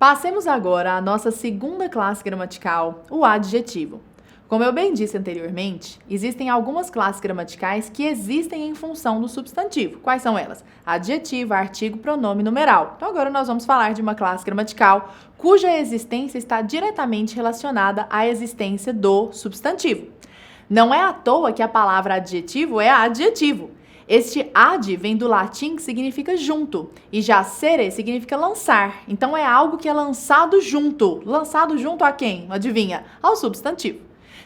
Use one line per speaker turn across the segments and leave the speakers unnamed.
Passemos agora à nossa segunda classe gramatical, o adjetivo. Como eu bem disse anteriormente, existem algumas classes gramaticais que existem em função do substantivo. Quais são elas? Adjetivo, artigo, pronome, numeral. Então agora nós vamos falar de uma classe gramatical cuja existência está diretamente relacionada à existência do substantivo. Não é à toa que a palavra adjetivo é adjetivo. Este ad vem do latim que significa junto, e já sere significa lançar. Então é algo que é lançado junto. Lançado junto a quem? Adivinha? Ao substantivo.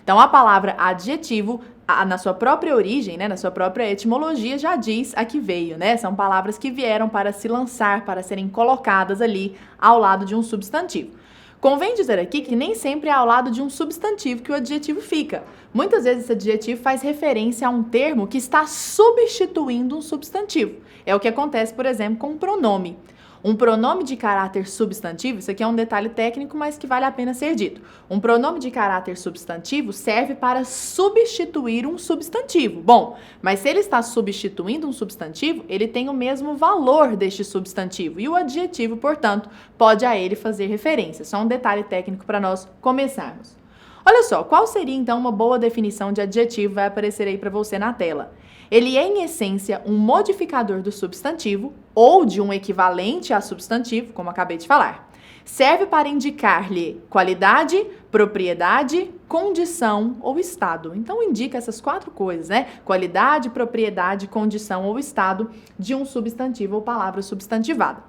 Então a palavra adjetivo, na sua própria origem, na sua própria etimologia, já diz a que veio, São palavras que vieram para se lançar, para serem colocadas ali ao lado de um substantivo. Convém dizer aqui que nem sempre é ao lado de um substantivo que o adjetivo fica. Muitas vezes esse adjetivo faz referência a um termo que está substituindo um substantivo. É o que acontece, por exemplo, com um pronome. Um pronome de caráter substantivo, isso aqui é um detalhe técnico, mas que vale a pena ser dito. Um pronome de caráter substantivo serve para substituir um substantivo. Bom, mas se ele está substituindo um substantivo, ele tem o mesmo valor deste substantivo. E o adjetivo, portanto, pode a ele fazer referência. Só um detalhe técnico para nós começarmos. Olha só, qual seria então uma boa definição de adjetivo? Vai aparecer aí para você na tela. Ele é, em essência, um modificador do substantivo ou de um equivalente a substantivo, como acabei de falar. Serve para indicar-lhe qualidade, propriedade, condição ou estado. Então, indica essas quatro coisas, Qualidade, propriedade, condição ou estado de um substantivo ou palavra substantivada.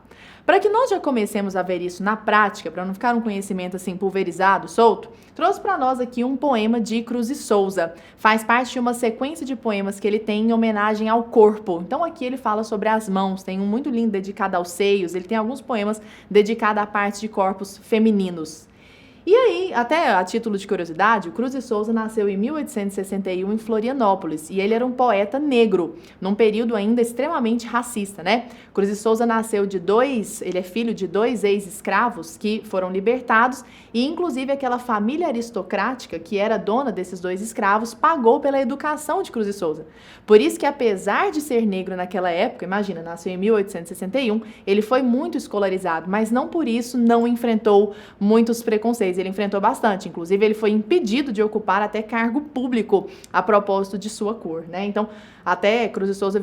Para que nós já comecemos a ver isso na prática, para não ficar um conhecimento assim pulverizado, solto, trouxe para nós aqui um poema de Cruz e Souza. Faz parte de uma sequência de poemas que ele tem em homenagem ao corpo. Então aqui ele fala sobre as mãos, tem um muito lindo dedicado aos seios, ele tem alguns poemas dedicados à parte de corpos femininos. E aí, até a título de curiosidade, o Cruz e Souza nasceu em 1861 em Florianópolis e ele era um poeta negro, num período ainda extremamente racista, Cruz e Souza nasceu ele é filho de dois ex-escravos que foram libertados e inclusive aquela família aristocrática que era dona desses dois escravos pagou pela educação de Cruz e Souza. Por isso que apesar de ser negro naquela época, imagina, nasceu em 1861, ele foi muito escolarizado, mas não por isso não enfrentou muitos preconceitos. Ele enfrentou bastante, inclusive ele foi impedido de ocupar até cargo público a propósito de sua cor, Então, até Cruz e Souza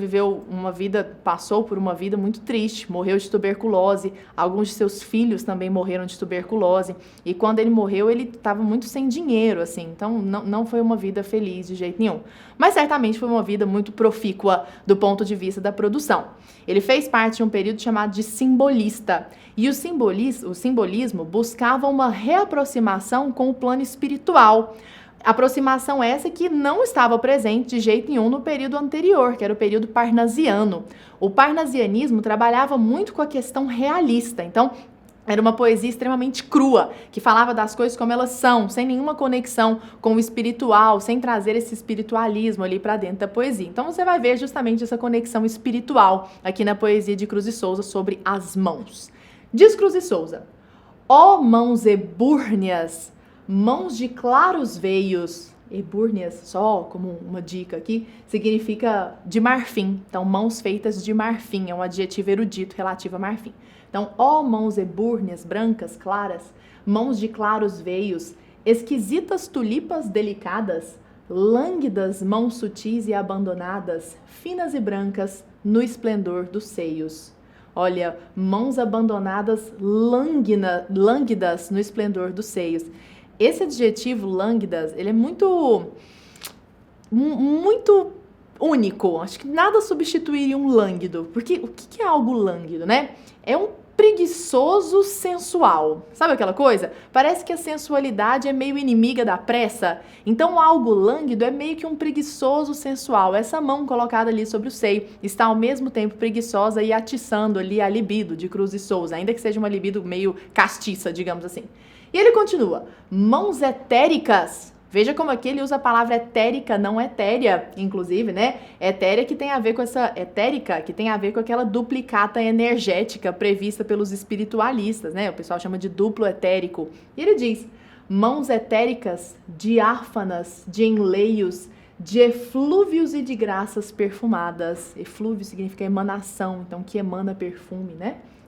passou por uma vida muito triste, morreu de tuberculose, alguns de seus filhos também morreram de tuberculose, e quando ele morreu, ele estava muito sem dinheiro, então não foi uma vida feliz de jeito nenhum. Mas certamente foi uma vida muito profícua do ponto de vista da produção. Ele fez parte de um período chamado de simbolista, e o simbolismo buscava uma reaproximação com o plano espiritual. Aproximação essa que não estava presente de jeito nenhum no período anterior, que era o período parnasiano. O parnasianismo trabalhava muito com a questão realista, então era uma poesia extremamente crua, que falava das coisas como elas são, sem nenhuma conexão com o espiritual, sem trazer esse espiritualismo ali para dentro da poesia. Então você vai ver justamente essa conexão espiritual aqui na poesia de Cruz e Souza sobre as mãos. Diz Cruz e Souza: ó mãos ebúrneas, mãos de claros veios. Ebúrneas, só como uma dica aqui, significa de marfim. Então, mãos feitas de marfim, é um adjetivo erudito relativo a marfim. Então, ó mãos ebúrneas, brancas, claras, mãos de claros veios, esquisitas tulipas delicadas, lânguidas mãos sutis e abandonadas, finas e brancas, no esplendor dos seios. Olha, mãos abandonadas, lânguidas no esplendor dos seios. Esse adjetivo lânguidas, ele é muito único. Acho que nada substituiria um lânguido. Porque o que é algo lânguido, É um preguiçoso sensual. Sabe aquela coisa? Parece que a sensualidade é meio inimiga da pressa. Então, algo lânguido é meio que um preguiçoso sensual. Essa mão colocada ali sobre o seio está ao mesmo tempo preguiçosa e atiçando ali a libido de Cruz e Souza, ainda que seja uma libido meio castiça, digamos assim. E ele continua: mãos etéricas. Veja como aqui ele usa a palavra etérica, não etérea, inclusive, Etérea que tem a ver com essa etérica, que tem a ver com aquela duplicata energética prevista pelos espiritualistas, O pessoal chama de duplo etérico. E ele diz: mãos etéricas, diáfanas, de enleios, de eflúvios e de graças perfumadas. Eflúvio significa emanação, então que emana perfume,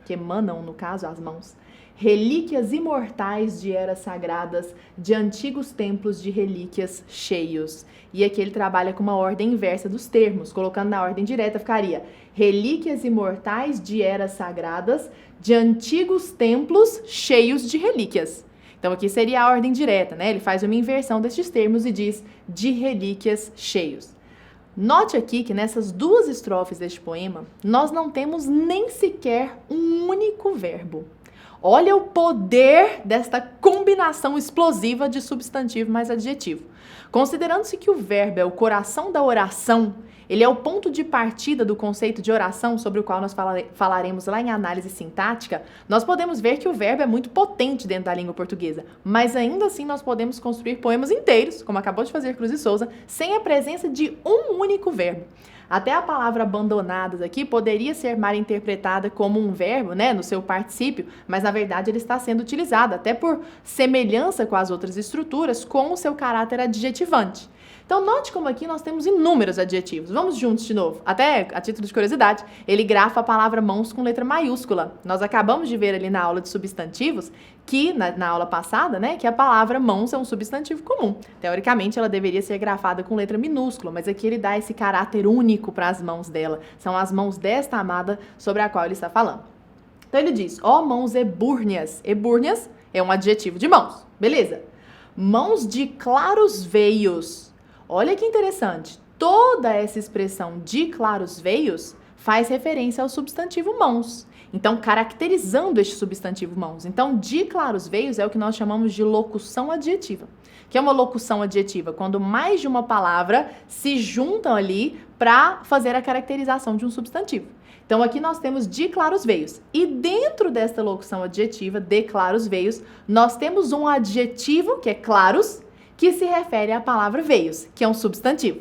Que emanam, no caso, as mãos. relíquias imortais de eras sagradas, de antigos templos de relíquias cheios. E aqui ele trabalha com uma ordem inversa dos termos, colocando na ordem direta ficaria relíquias imortais de eras sagradas, de antigos templos cheios de relíquias. Então aqui seria a ordem direta, né? Ele faz uma inversão destes termos e diz de relíquias cheios. Note aqui que nessas duas estrofes deste poema, nós não temos nem sequer um único verbo. Olha o poder desta combinação explosiva de substantivo mais adjetivo. Considerando-se que o verbo é o coração da oração, ele é o ponto de partida do conceito de oração, sobre o qual nós falaremos lá em análise sintática, nós podemos ver que o verbo é muito potente dentro da língua portuguesa, mas ainda assim nós podemos construir poemas inteiros, como acabou de fazer Cruz e Souza, sem a presença de um único verbo. Até a palavra abandonadas aqui poderia ser mal interpretada como um verbo, né, no seu particípio, mas na verdade ele está sendo utilizado, até por semelhança com as outras estruturas, com o seu caráter adjetivante. Então, note como aqui nós temos inúmeros adjetivos. Vamos juntos de novo. Até, a título de curiosidade, ele grafa a palavra mãos com letra maiúscula. Nós acabamos de ver ali na aula de substantivos, que na aula passada, né, que a palavra mãos é um substantivo comum. Teoricamente, ela deveria ser grafada com letra minúscula, mas aqui ele dá esse caráter único para as mãos dela. São as mãos desta amada sobre a qual ele está falando. Então, ele diz, ó mãos ebúrneas. Ebúrneas é um adjetivo de mãos. Beleza. Mãos de claros veios. Olha que interessante, toda essa expressão de claros veios faz referência ao substantivo mãos. Então, caracterizando este substantivo mãos. Então, de claros veios é o que nós chamamos de locução adjetiva. Que é uma locução adjetiva? Quando mais de uma palavra se juntam ali para fazer a caracterização de um substantivo. Então, aqui nós temos de claros veios. E dentro desta locução adjetiva, de claros veios, nós temos um adjetivo, que é claros, que se refere à palavra veios, que é um substantivo.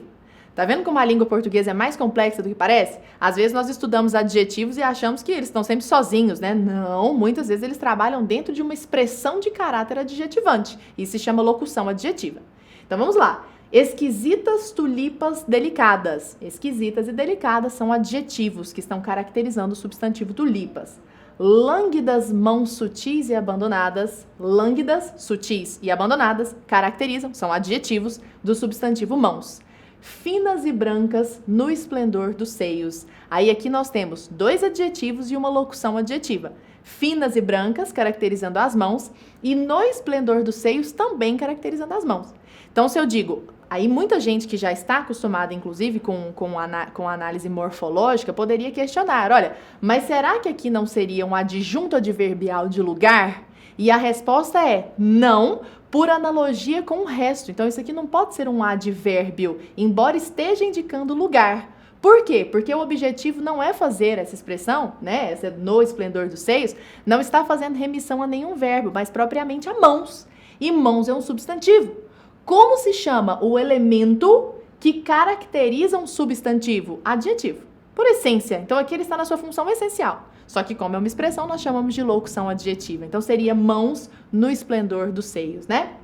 Tá vendo como a língua portuguesa é mais complexa do que parece? Às vezes nós estudamos adjetivos e achamos que eles estão sempre sozinhos, né? Não, muitas vezes eles trabalham dentro de uma expressão de caráter adjetivante. Isso se chama locução adjetiva. Então vamos lá. Esquisitas tulipas delicadas. Esquisitas e delicadas são adjetivos que estão caracterizando o substantivo tulipas. Lânguidas mãos sutis e abandonadas, lânguidas, sutis e abandonadas, caracterizam, são adjetivos do substantivo mãos. Finas e brancas no esplendor dos seios. Aí aqui nós temos dois adjetivos e uma locução adjetiva. Finas e brancas, caracterizando as mãos, e no esplendor dos seios, também caracterizando as mãos. Então, se eu digo, aí muita gente que já está acostumada, inclusive, com a análise morfológica, poderia questionar, olha, mas será que aqui não seria um adjunto adverbial de lugar? E a resposta é não, por analogia com o resto. Então, isso aqui não pode ser um advérbio, embora esteja indicando lugar. Por quê? Porque o objetivo não é fazer essa expressão, né, essa no esplendor dos seios, não está fazendo remissão a nenhum verbo, mas propriamente a mãos. E mãos é um substantivo. Como se chama o elemento que caracteriza um substantivo? Adjetivo. Por essência. Então, aqui ele está na sua função essencial. Só que, como é uma expressão, nós chamamos de locução adjetiva. Então, seria mãos no esplendor dos seios, né?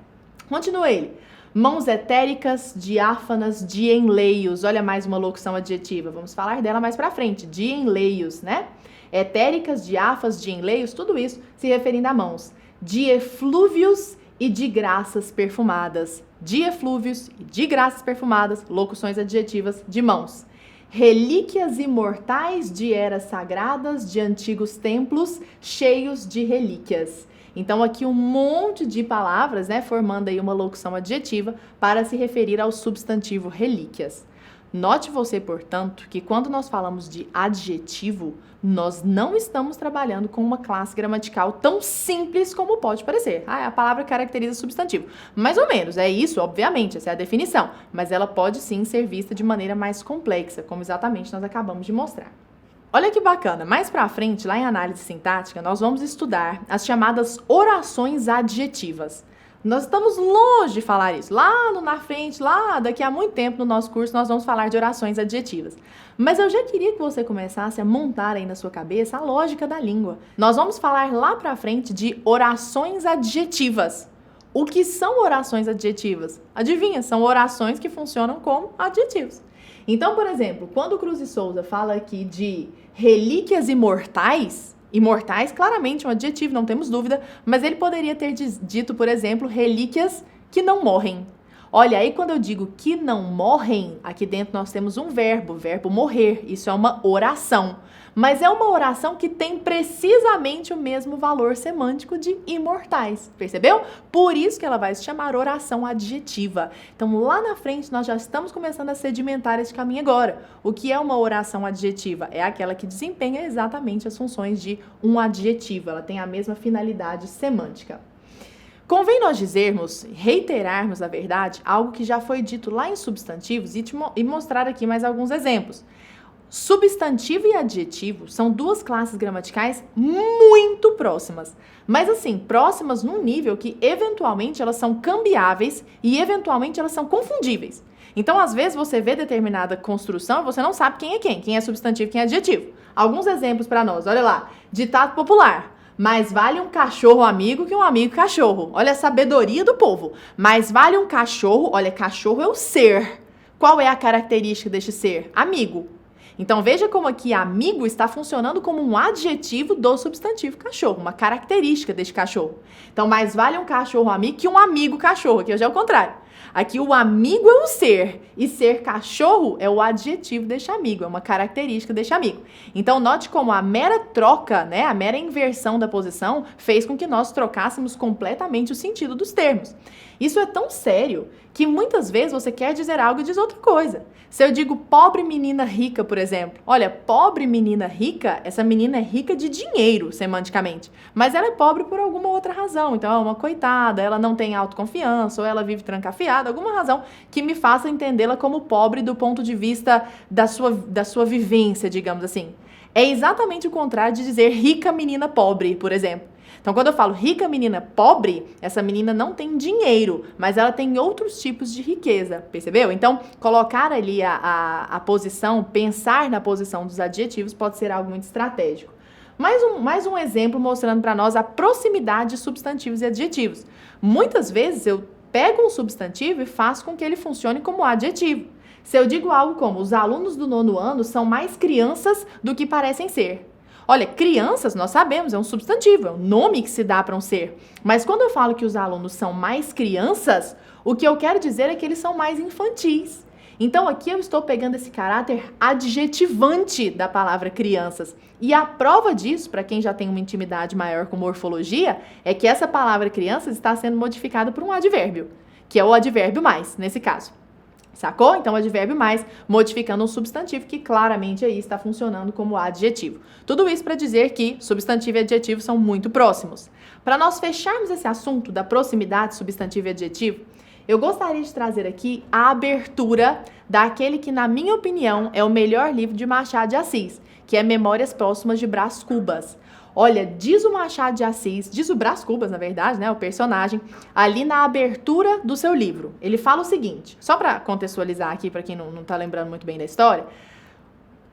Continua ele. Mãos etéricas, diáfanas, de enleios. Olha mais uma locução adjetiva. Vamos falar dela mais pra frente. De enleios, né? Etéricas, diáfanas, de enleios, tudo isso se referindo a mãos. De eflúvios e de graças perfumadas. De eflúvios e de graças perfumadas, locuções adjetivas de mãos. Relíquias imortais de eras sagradas, de antigos templos, cheios de relíquias. Então, aqui um monte de palavras, né, formando aí uma locução adjetiva para se referir ao substantivo relíquias. Note você, portanto, que quando nós falamos de adjetivo, nós não estamos trabalhando com uma classe gramatical tão simples como pode parecer. A palavra caracteriza substantivo. Mais ou menos, é isso, obviamente, essa é a definição. Mas ela pode sim ser vista de maneira mais complexa, como exatamente nós acabamos de mostrar. Olha que bacana, mais pra frente, lá em análise sintática, nós vamos estudar as chamadas orações adjetivas. Nós estamos longe de falar isso. Lá na frente, lá daqui a muito tempo no nosso curso, nós vamos falar de orações adjetivas. Mas eu já queria que você começasse a montar aí na sua cabeça a lógica da língua. Nós vamos falar lá pra frente de orações adjetivas. O que são orações adjetivas? Adivinha, são orações que funcionam como adjetivos. Então, por exemplo, quando o Cruz e Souza fala aqui de relíquias imortais, Imortais, claramente um adjetivo, não temos dúvida, mas ele poderia ter dito, por exemplo, relíquias que não morrem. Olha, aí quando eu digo que não morrem, aqui dentro nós temos um verbo, o verbo morrer. Isso é uma oração. Mas é uma oração que tem precisamente o mesmo valor semântico de imortais, percebeu? Por isso que ela vai se chamar oração adjetiva. Então, lá na frente, nós já estamos começando a sedimentar esse caminho agora. O que é uma oração adjetiva? É aquela que desempenha exatamente as funções de um adjetivo. Ela tem a mesma finalidade semântica. Convém nós dizermos, reiterarmos, na verdade, algo que já foi dito lá em substantivos e mostrar aqui mais alguns exemplos. Substantivo e adjetivo são duas classes gramaticais muito próximas, mas assim, próximas num nível que eventualmente elas são cambiáveis e eventualmente elas são confundíveis. Então, às vezes, você vê determinada construção e você não sabe quem é substantivo e quem é adjetivo. Alguns exemplos para nós, olha lá, ditado popular. Mais vale um cachorro amigo que um amigo cachorro. Olha a sabedoria do povo. Mais vale um cachorro, olha, cachorro é o ser. Qual é a característica deste ser? Amigo. Então, veja como aqui amigo está funcionando como um adjetivo do substantivo cachorro, uma característica deste cachorro. Então, mais vale um cachorro amigo que um amigo cachorro, aqui hoje é o contrário. Aqui o amigo é o ser, e ser cachorro é o adjetivo deste amigo, é uma característica deste amigo. Então, note como a mera troca, né, a mera inversão da posição fez com que nós trocássemos completamente o sentido dos termos. Isso é tão sério que muitas vezes você quer dizer algo e diz outra coisa. Se eu digo pobre menina rica, por exemplo, olha, pobre menina rica, essa menina é rica de dinheiro, semanticamente, mas ela é pobre por alguma outra razão, então ela é uma coitada, ela não tem autoconfiança, ou ela vive trancafiada, alguma razão que me faça entendê-la como pobre do ponto de vista da sua vivência, digamos assim. É exatamente o contrário de dizer rica menina pobre, por exemplo. Então, quando eu falo rica menina pobre, essa menina não tem dinheiro, mas ela tem outros tipos de riqueza, percebeu? Então, colocar ali a posição, pensar na posição dos adjetivos pode ser algo muito estratégico. Mais um exemplo mostrando para nós a proximidade de substantivos e adjetivos. Muitas vezes eu pego um substantivo e faço com que ele funcione como adjetivo. Se eu digo algo como os alunos do 9º ano são mais crianças do que parecem ser. Olha, crianças, nós sabemos, é um substantivo, é um nome que se dá para um ser. Mas quando eu falo que os alunos são mais crianças, o que eu quero dizer é que eles são mais infantis. Então, aqui eu estou pegando esse caráter adjetivante da palavra crianças. E a prova disso, para quem já tem uma intimidade maior com morfologia, é que essa palavra crianças está sendo modificada por um advérbio, que é o advérbio mais, nesse caso. Sacou? Então, advérbio mais, modificando um substantivo que claramente aí está funcionando como adjetivo. Tudo isso para dizer que substantivo e adjetivo são muito próximos. Para nós fecharmos esse assunto da proximidade substantivo e adjetivo, eu gostaria de trazer aqui a abertura daquele que, na minha opinião, é o melhor livro de Machado de Assis, que é Memórias Póstumas de Brás Cubas. Olha, diz o Machado de Assis, diz o Brás Cubas, na verdade, né, o personagem, ali na abertura do seu livro. Ele fala o seguinte, só para contextualizar aqui, para quem não tá lembrando muito bem da história,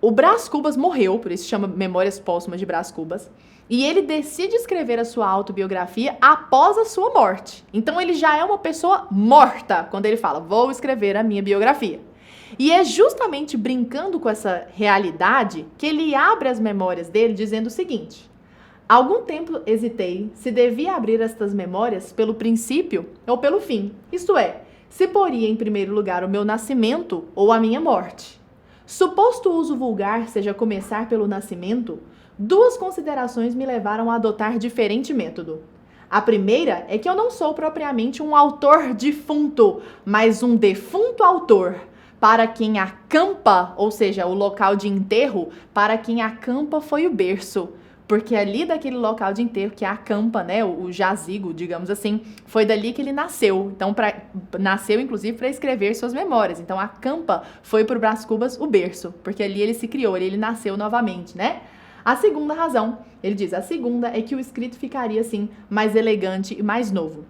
o Brás Cubas morreu, por isso se chama Memórias Póstumas de Brás Cubas, e ele decide escrever a sua autobiografia após a sua morte. Então ele já é uma pessoa morta quando ele fala, vou escrever a minha biografia. E é justamente brincando com essa realidade que ele abre as memórias dele dizendo o seguinte: algum tempo hesitei se devia abrir estas memórias pelo princípio ou pelo fim, isto é, se poria em primeiro lugar o meu nascimento ou a minha morte. Suposto o uso vulgar seja começar pelo nascimento, duas considerações me levaram a adotar diferente método. A primeira é que eu não sou propriamente um autor defunto, mas um defunto autor, para quem acampa, ou seja, o local de enterro, para quem acampa foi o berço. Porque ali daquele local de enterro que é a campa, né, o jazigo, digamos assim, foi dali que ele nasceu. Então, nasceu, inclusive, para escrever suas memórias. Então, a campa foi para o Brás Cubas o berço, porque ali ele se criou, ele nasceu novamente, né? A segunda razão, ele diz, a segunda é que o escrito ficaria, assim, mais elegante e mais novo.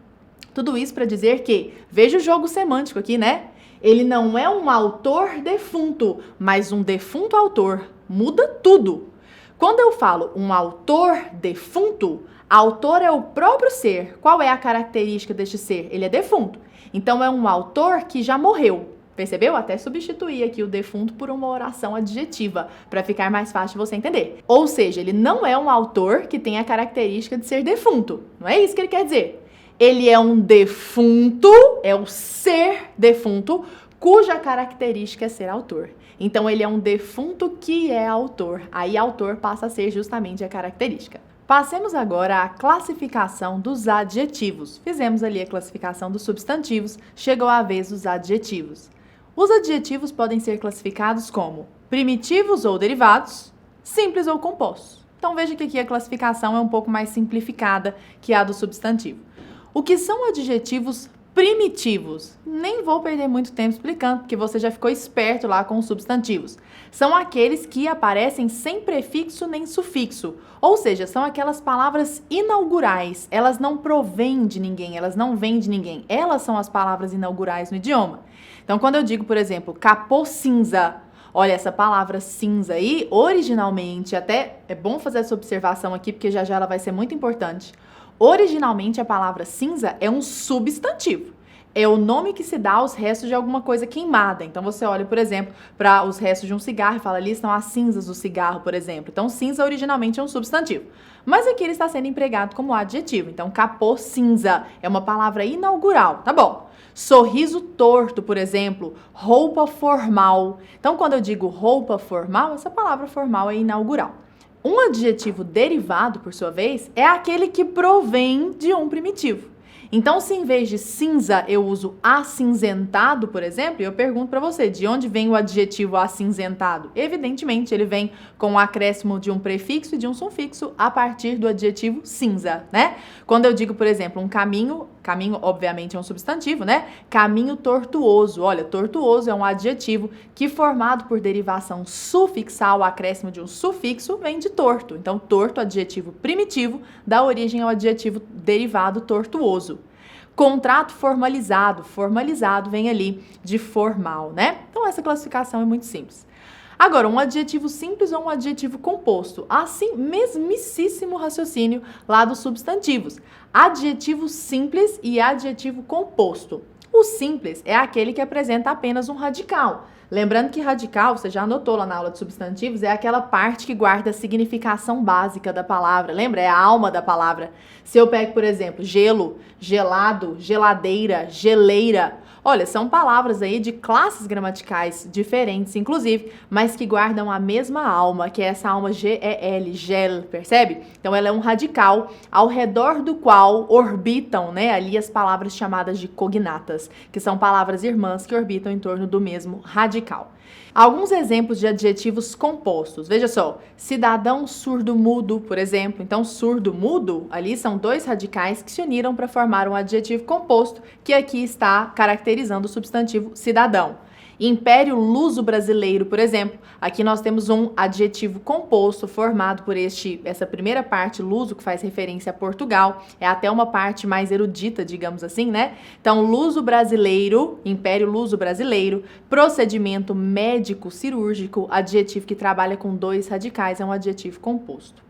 Tudo isso para dizer que, veja o jogo semântico aqui, né? Ele não é um autor defunto, mas um defunto autor. Muda tudo. Quando eu falo um autor defunto, autor é o próprio ser. Qual é a característica deste ser? Ele é defunto. Então, é um autor que já morreu. Percebeu? Até substituir aqui o defunto por uma oração adjetiva, para ficar mais fácil de você entender. Ou seja, ele não é um autor que tem a característica de ser defunto. Não é isso que ele quer dizer. Ele é um defunto, é o ser defunto, cuja característica é ser autor. Então, ele é um defunto que é autor. Aí, autor passa a ser justamente a característica. Passemos agora à classificação dos adjetivos. Fizemos ali a classificação dos substantivos, chegou a vez dos adjetivos. Os adjetivos podem ser classificados como primitivos ou derivados, simples ou compostos. Então veja que aqui a classificação é um pouco mais simplificada que a do substantivo. O que são adjetivos primitivos? Nem vou perder muito tempo explicando, porque você já ficou esperto lá com os substantivos. São aqueles que aparecem sem prefixo nem sufixo, ou seja, são aquelas palavras inaugurais. Elas não provêm de ninguém, elas não vêm de ninguém. Elas são as palavras inaugurais no idioma. Então, quando eu digo, por exemplo, capô cinza, olha, essa palavra cinza aí, originalmente, até é bom fazer essa observação aqui, porque já já ela vai ser muito importante. Originalmente, a palavra cinza é um substantivo. É o nome que se dá aos restos de alguma coisa queimada. Então, você olha, por exemplo, para os restos de um cigarro e fala, ali estão as cinzas do cigarro, por exemplo. Então, cinza originalmente é um substantivo. Mas aqui ele está sendo empregado como adjetivo. Então, capô cinza é uma palavra inaugural, tá bom? Sorriso torto, por exemplo, roupa formal. Então, quando eu digo roupa formal, essa palavra formal é inaugural. Um adjetivo derivado, por sua vez, é aquele que provém de um primitivo. Então, se em vez de cinza eu uso acinzentado, por exemplo, eu pergunto para você, de onde vem o adjetivo acinzentado? Evidentemente, ele vem com o acréscimo de um prefixo e de um sufixo a partir do adjetivo cinza, né? Quando eu digo, por exemplo, um caminho obviamente é um substantivo, né? Caminho tortuoso. Olha, tortuoso é um adjetivo que, formado por derivação sufixal, o acréscimo de um sufixo, vem de torto. Então, torto, adjetivo primitivo, dá origem ao adjetivo derivado tortuoso. Contrato formalizado. Formalizado vem ali de formal, né? Então, essa classificação é muito simples. Agora, um adjetivo simples ou um adjetivo composto? Assim, mesmíssimo raciocínio lá dos substantivos. Adjetivo simples e adjetivo composto. O simples é aquele que apresenta apenas um radical. Lembrando que radical, você já anotou lá na aula de substantivos, é aquela parte que guarda a significação básica da palavra. Lembra? É a alma da palavra. Se eu pego, por exemplo, gelo, gelado, geladeira, geleira, olha, são palavras aí de classes gramaticais diferentes, inclusive, mas que guardam a mesma alma, que é essa alma G-E-L, gel, percebe? Então, ela é um radical ao redor do qual orbitam, né, ali as palavras chamadas de cognatas, que são palavras irmãs que orbitam em torno do mesmo radical. Alguns exemplos de adjetivos compostos. Veja só, cidadão surdo-mudo, por exemplo. Então, surdo-mudo, ali são dois radicais que se uniram para formar um adjetivo composto, que aqui está caracterizando o substantivo cidadão. Império Luso-Brasileiro, por exemplo, aqui nós temos um adjetivo composto formado por essa primeira parte, luso, que faz referência a Portugal, é até uma parte mais erudita, digamos assim, né? Então, Luso-Brasileiro, Império Luso-Brasileiro, procedimento médico-cirúrgico, adjetivo que trabalha com dois radicais, é um adjetivo composto.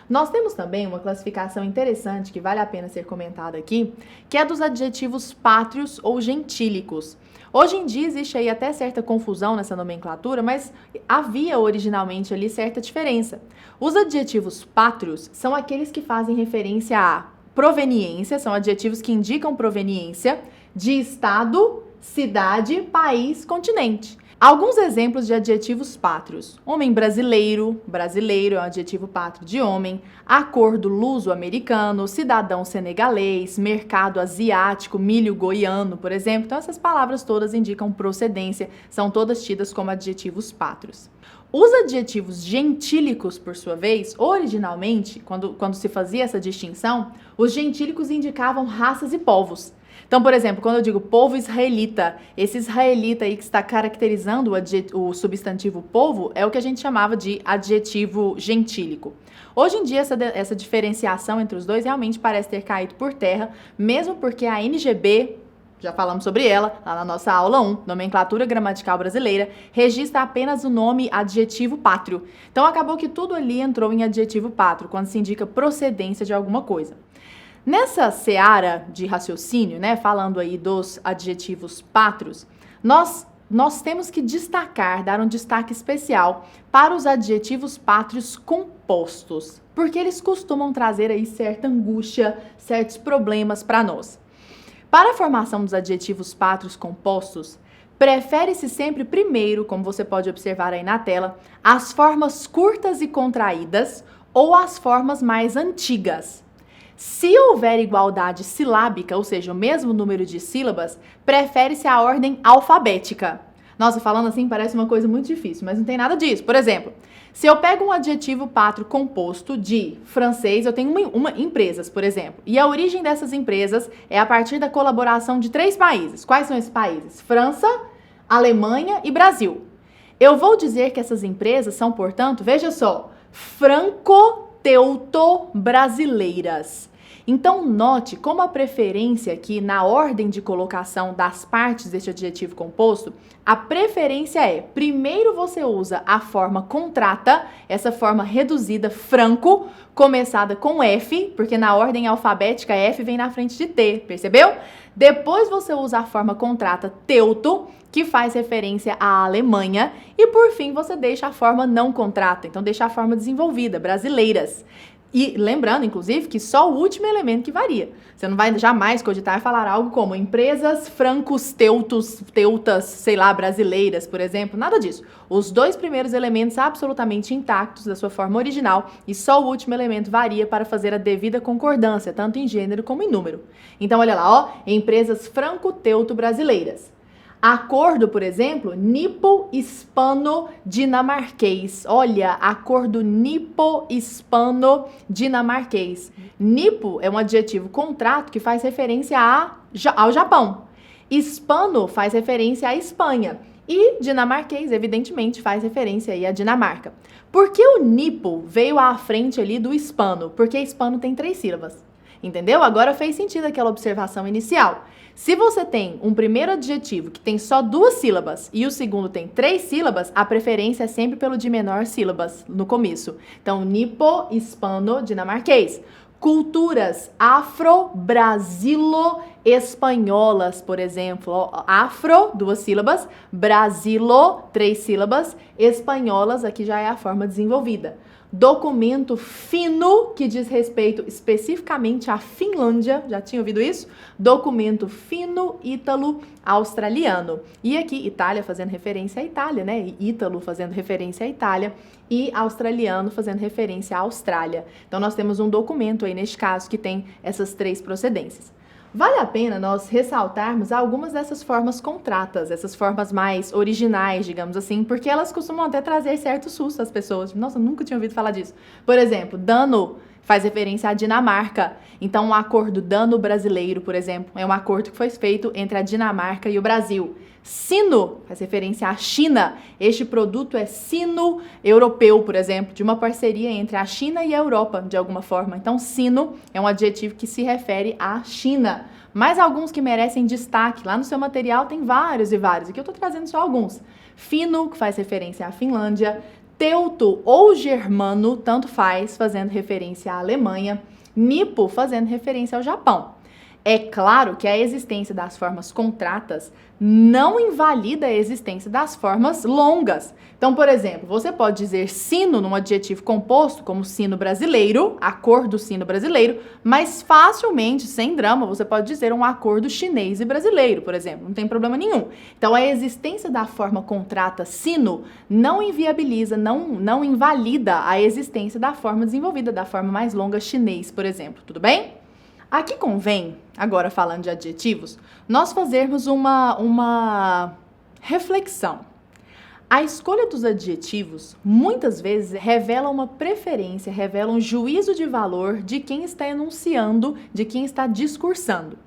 Nós temos também uma classificação interessante que vale a pena ser comentada aqui, que é dos adjetivos pátrios ou gentílicos. Hoje em dia existe aí até certa confusão nessa nomenclatura, mas havia originalmente ali certa diferença. Os adjetivos pátrios são aqueles que fazem referência à proveniência, são adjetivos que indicam proveniência de estado, cidade, país, continente. Alguns exemplos de adjetivos pátrios. Homem brasileiro, brasileiro é um adjetivo pátrio de homem. Acordo luso-americano, cidadão senegalês, mercado asiático, milho goiano, por exemplo. Então, essas palavras todas indicam procedência, são todas tidas como adjetivos pátrios. Os adjetivos gentílicos, por sua vez, originalmente, quando se fazia essa distinção, os gentílicos indicavam raças e povos. Então, por exemplo, quando eu digo povo israelita, esse israelita aí que está caracterizando o substantivo povo é o que a gente chamava de adjetivo gentílico. Hoje em dia, essa diferenciação entre os dois realmente parece ter caído por terra, mesmo porque a NGB, já falamos sobre ela lá na nossa aula 1, Nomenclatura Gramatical Brasileira, registra apenas o nome adjetivo pátrio. Então, acabou que tudo ali entrou em adjetivo pátrio, quando se indica procedência de alguma coisa. Nessa seara de raciocínio, né, falando aí dos adjetivos pátrios, nós nós temos que destacar, dar um destaque especial para os adjetivos pátrios compostos, porque eles costumam trazer aí certa angústia, certos problemas para nós. Para a formação dos adjetivos pátrios compostos, prefere-se sempre primeiro, como você pode observar aí na tela, as formas curtas e contraídas ou as formas mais antigas. Se houver igualdade silábica, ou seja, o mesmo número de sílabas, prefere-se a ordem alfabética. Nossa, falando assim parece uma coisa muito difícil, mas não tem nada disso. Por exemplo, se eu pego um adjetivo pátrio composto de francês, eu tenho empresas, por exemplo, e a origem dessas empresas é a partir da colaboração de 3 países. Quais são esses países? França, Alemanha e Brasil. Eu vou dizer que essas empresas são, portanto, veja só, franco-teuto-brasileiras. Então, note como a preferência aqui na ordem de colocação das partes deste adjetivo composto, a preferência é, primeiro você usa a forma contrata, essa forma reduzida franco, começada com F, porque na ordem alfabética F vem na frente de T, percebeu? Depois você usa a forma contrata teuto, que faz referência à Alemanha, e por fim você deixa a forma não contrata, então deixa a forma desenvolvida, brasileiras. E lembrando, inclusive, que só o último elemento que varia. Você não vai jamais cogitar falar algo como empresas francos, teutas, sei lá, brasileiras, por exemplo. Nada disso. Os 2 primeiros elementos absolutamente intactos da sua forma original e só o último elemento varia para fazer a devida concordância, tanto em gênero como em número. Então, olha lá, ó, empresas franco-teuto-brasileiras. Acordo, por exemplo, nipo-hispano-dinamarquês. Olha, acordo nipo-hispano-dinamarquês. Nipo é um adjetivo contrato que faz referência ao Japão. Hispano faz referência à Espanha. E dinamarquês, evidentemente, faz referência aí à Dinamarca. Por que o nipo veio à frente ali do hispano? Porque hispano tem 3 sílabas. Entendeu? Agora fez sentido aquela observação inicial. Se você tem um primeiro adjetivo que tem só 2 sílabas e o segundo tem 3 sílabas, a preferência é sempre pelo de menor sílabas no começo. Então, nipo-hispano-dinamarquês. Culturas afro-brasilo-espanholas, por exemplo. Afro, 2 sílabas, brasilo, 3 sílabas, espanholas, aqui já é a forma desenvolvida. Documento fino, que diz respeito especificamente à Finlândia, já tinha ouvido isso? Documento fino ítalo-australiano. E aqui, Itália fazendo referência à Itália, né? E ítalo fazendo referência à Itália e australiano fazendo referência à Austrália. Então, nós temos um documento aí, neste caso, que tem essas 3 procedências. Vale a pena nós ressaltarmos algumas dessas formas contratas, essas formas mais originais, digamos assim, porque elas costumam até trazer certo susto às pessoas. Nossa, nunca tinha ouvido falar disso. Por exemplo, dano faz referência à Dinamarca. Então, um acordo dano-brasileiro, por exemplo, é um acordo que foi feito entre a Dinamarca e o Brasil. Sino faz referência à China. Este produto é sino-europeu, por exemplo, de uma parceria entre a China e a Europa, de alguma forma. Então, sino é um adjetivo que se refere à China. Mais alguns que merecem destaque. Lá no seu material tem vários e vários. Aqui eu estou trazendo só alguns. Fino, que faz referência à Finlândia. Teuto ou germano, tanto faz, fazendo referência à Alemanha. Nipo, fazendo referência ao Japão. É claro que a existência das formas contratas não invalida a existência das formas longas. Então, por exemplo, você pode dizer sino num adjetivo composto, como sino brasileiro, acordo sino brasileiro, mas facilmente, sem drama, você pode dizer um acordo chinês e brasileiro, por exemplo, não tem problema nenhum. Então, a existência da forma contrata sino não inviabiliza, não invalida a existência da forma desenvolvida, da forma mais longa chinês, por exemplo, tudo bem? Aqui convém, agora falando de adjetivos, nós fazermos uma reflexão. A escolha dos adjetivos, muitas vezes, revela uma preferência, revela um juízo de valor de quem está enunciando, de quem está discursando.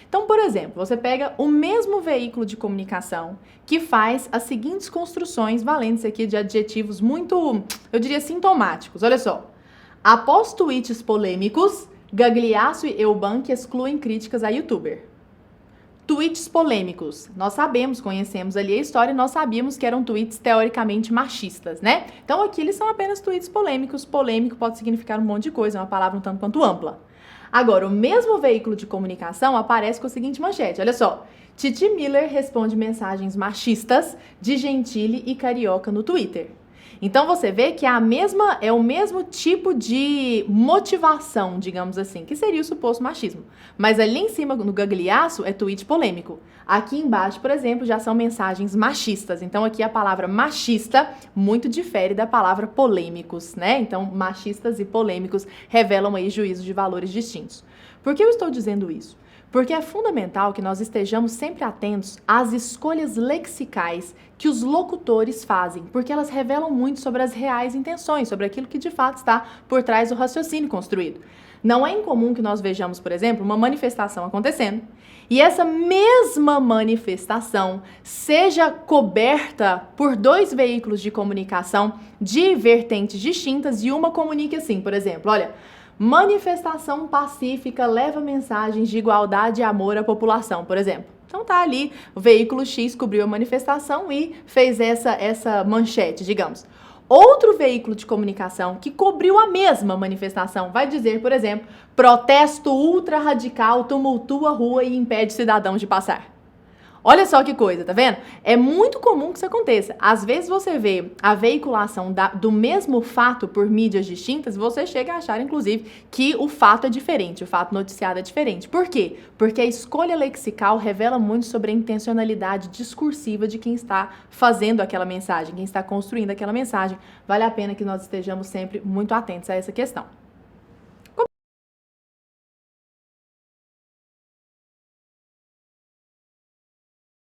Então, por exemplo, você pega o mesmo veículo de comunicação que faz as seguintes construções, valendo-se aqui de adjetivos muito, eu diria, sintomáticos. Olha só. Após tweets polêmicos, Gagliasso e Eubank excluem críticas a youtuber. Tweets polêmicos. Nós sabemos, conhecemos ali a história e nós sabíamos que eram tweets teoricamente machistas, né? Então aqui eles são apenas tweets polêmicos. Polêmico pode significar um monte de coisa, é uma palavra um tanto quanto ampla. Agora, o mesmo veículo de comunicação aparece com a seguinte manchete, olha só. Titi Miller responde mensagens machistas de Gentili e Carioca no Twitter. Então você vê que é o mesmo tipo de motivação, digamos assim, que seria o suposto machismo. Mas ali em cima, no gagliaço, é tweet polêmico. Aqui embaixo, por exemplo, já são mensagens machistas. Então aqui a palavra machista muito difere da palavra polêmicos, né? Então machistas e polêmicos revelam aí juízos de valores distintos. Por que eu estou dizendo isso? Porque é fundamental que nós estejamos sempre atentos às escolhas lexicais que os locutores fazem, porque elas revelam muito sobre as reais intenções, sobre aquilo que de fato está por trás do raciocínio construído. Não é incomum que nós vejamos, por exemplo, uma manifestação acontecendo e essa mesma manifestação seja coberta por dois veículos de comunicação de vertentes distintas e uma comunique assim, por exemplo, olha, manifestação pacífica leva mensagens de igualdade e amor à população, por exemplo. Então tá ali, o veículo X cobriu a manifestação e fez essa manchete, digamos. Outro veículo de comunicação que cobriu a mesma manifestação vai dizer, por exemplo, protesto ultra radical tumultua a rua e impede cidadãos de passar. Olha só que coisa, tá vendo? É muito comum que isso aconteça. Às vezes você vê a veiculação do mesmo fato por mídias distintas, você chega a achar, inclusive, que o fato é diferente, o fato noticiado é diferente. Por quê? Porque a escolha lexical revela muito sobre a intencionalidade discursiva de quem está fazendo aquela mensagem, quem está construindo aquela mensagem. Vale a pena que nós estejamos sempre muito atentos a essa questão.